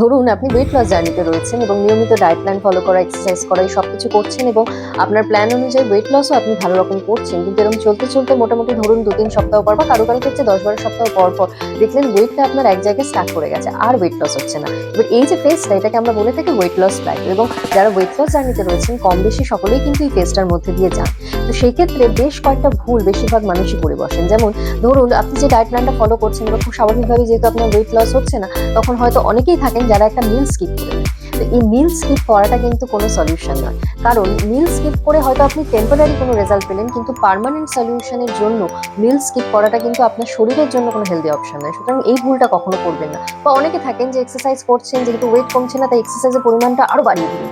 ধরুন আপনি weight loss জার্নিতে রয়েছেন এবং নিয়মিত ডায়েট প্ল্যান ফলো করা, এক্সারসাইজ করা এই সবকিছু করছেন এবং আপনার প্ল্যান অনুযায়ী ওয়েট লসও আপনি ভালো রকম করছেন। কিন্তু এরকম চলতে চলতে মোটামুটি ধরুন ২-৩ সপ্তাহ পর বা কারো ক্ষেত্রে ১০-১২ সপ্তাহ পর পর দেখলেন ওয়েটটা আপনার এক জায়গায় স্টাক করে গেছে, আর ওয়েট লস হচ্ছে না। এবার এই যে ফেজটা, এটাকে আমরা বলে থাকি ওয়েট লস প্ল্যাটো, এবং যারা ওয়েট লস জার্নিতে রয়েছেন কম বেশি সকলেই কিন্তু এই ফেজটার মধ্যে দিয়ে যান। তো সেই ক্ষেত্রে বেশ কয়েকটা ভুল বেশিরভাগ মানুষই করে বসেন। যেমন ধরুন আপনি যে ডায়েট প্ল্যানটা ফলো করছেন এবং খুব স্বাভাবিকভাবে যেহেতু আপনার ওয়েট লস হচ্ছে না, তখন হয়তো অনেকেই থাকেন যারা একটা মিল স্কিপ করে দেন। তো এই মিল স্কিপ করাটা কিন্তু কোনো সলিউশন নয়, কারণ মিল স্কিপ করে হয়তো আপনি টেম্পোরারি কোনো রেজাল্ট পেলেন, কিন্তু পার্মানেন্ট সলিউশনের জন্য মিল স্কিপ করাটা কিন্তু আপনার শরীরের জন্য কোনো হেলদি অপশন নয়। সুতরাং এই ভুলটা কখনো করবেন না। বা অনেকে থাকেন যে এক্সারসাইজ করছেন, যেহেতু ওয়েট কমছে না তাই এক্সারসাইজের পরিমাণটা আরো বাড়িয়ে দিন।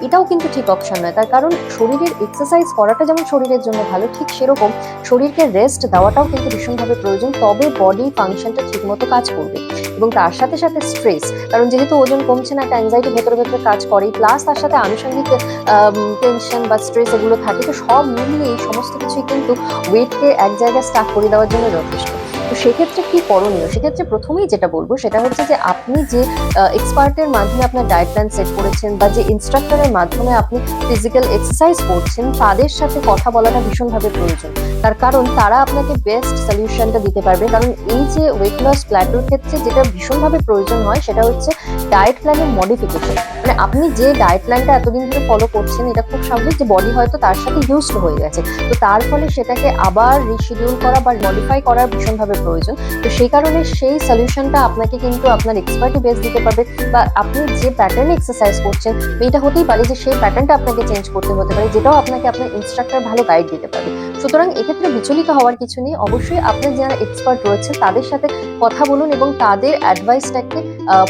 এটাও কিন্তু ঠিক অপশন নয়, তার কারণ শরীরের এক্সারসাইজ করাটা যেমন শরীরের জন্য ভালো, ঠিক সেরকম শরীরকে রেস্ট দেওয়াটাও কিন্তু ভীষণভাবে প্রয়োজন, তবে বডি ফাংশনটা ঠিকমতো কাজ করবে। এবং তার সাথে সাথে স্ট্রেস, কারণ যেহেতু ওজন কমছে না একটা অ্যাংজাইটি ভেতরে ভেতরে কাজ করে, প্লাস তার সাথে আনুষঙ্গিক টেনশন বা স্ট্রেস এগুলো থাকে। তো সব মিলিয়ে এই সমস্ত কিছুই কিন্তু ওয়েটকে এক জায়গায় স্টাক করে দেওয়ার জন্য যথেষ্ট। তো সেক্ষেত্রে কি করণীয়? সেক্ষেত্রে প্রথমেই যেটা বলবো সেটা হচ্ছে যে আপনি যে এক্সপার্টের মাধ্যমে আপনার ডায়েট প্ল্যান সেট করেছেন বা যে ইনস্ট্রাক্টরের মাধ্যমে আপনি ফিজিক্যাল এক্সারসাইজ করছেন, তাদের সাথে কথা বলাটা ভীষণভাবে প্রয়োজন। তার কারণ তারা আপনাকে বেস্ট সলিউশনটা দিতে পারবে। কারণ এই যে ওয়েট লস প্ল্যাটোর ক্ষেত্রে যেটা ভীষণভাবে প্রয়োজন হয় সেটা হচ্ছে ডায়েট প্ল্যানের মডিফিকেশন। মানে আপনি যে ডায়েট প্ল্যানটা এতদিন ধরে ফলো করছেন, এটা খুব স্বাভাবিক যে বডি হয়তো তার সাথে ইউজড হয়ে গেছে, তো তার ফলে সেটাকে আবার রিশিডিউল করা বা মডিফাই করার ভীষণভাবে প্রয়োজন। তো সেই কারণে সেই সলিউশনটা আপনাকে কিন্তু আপনার এক্সপার্টই বেস্ট দিতে পারবে। বা আপনি যে প্যাটার্নে এক্সারসাইজ করছেন, এটা হতেই পারে যে সেই প্যাটার্নটা আপনাকে চেঞ্জ করতে হতে পারে, যেটাও আপনাকে আপনার ইনস্ট্রাক্টর ভালো গাইড দিতে পারবে। সুতরাং এক্ষেত্রে বিচলিত হওয়ার কিছু নেই। অবশ্যই আপনার যারা এক্সপার্ট রয়েছে তাদের সাথে কথা বলুন এবং তাদের অ্যাডভাইসটাকে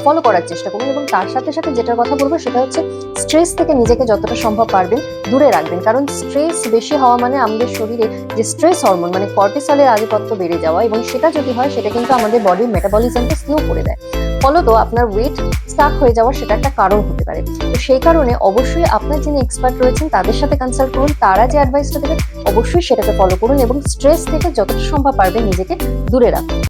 ফলো করার চেষ্টা করুন। এবং তার সাথে সাথে যেটার কথা বলবো সেটা হচ্ছে স্ট্রেস থেকে নিজেকে যতটা সম্ভব পারবেন দূরে রাখবেন। কারণ স্ট্রেস বেশি হওয়া মানে আমাদের শরীরে যে স্ট্রেস হরমোন মানে কর্টিসলের আধিপত্য বেড়ে যাওয়া, এবং সেটা যদি হয় সেটা কিন্তু আমাদের বডির মেটাবলিজমকে স্লো করে দেয়, ফলত আপনার ওয়েট স্টাক হয়ে যাওয়ার সেটা একটা কারণ হতে পারে। তো সেই কারণে অবশ্যই আপনার যিনি এক্সপার্ট রয়েছেন তাদের সাথে কনসাল্ট করুন, তারা যে অ্যাডভাইসটা দেবেন অবশ্যই সেটাকে ফলো করুন এবং স্ট্রেস থেকে যতটা সম্ভব পারবেন নিজেকে দূরে রাখুন।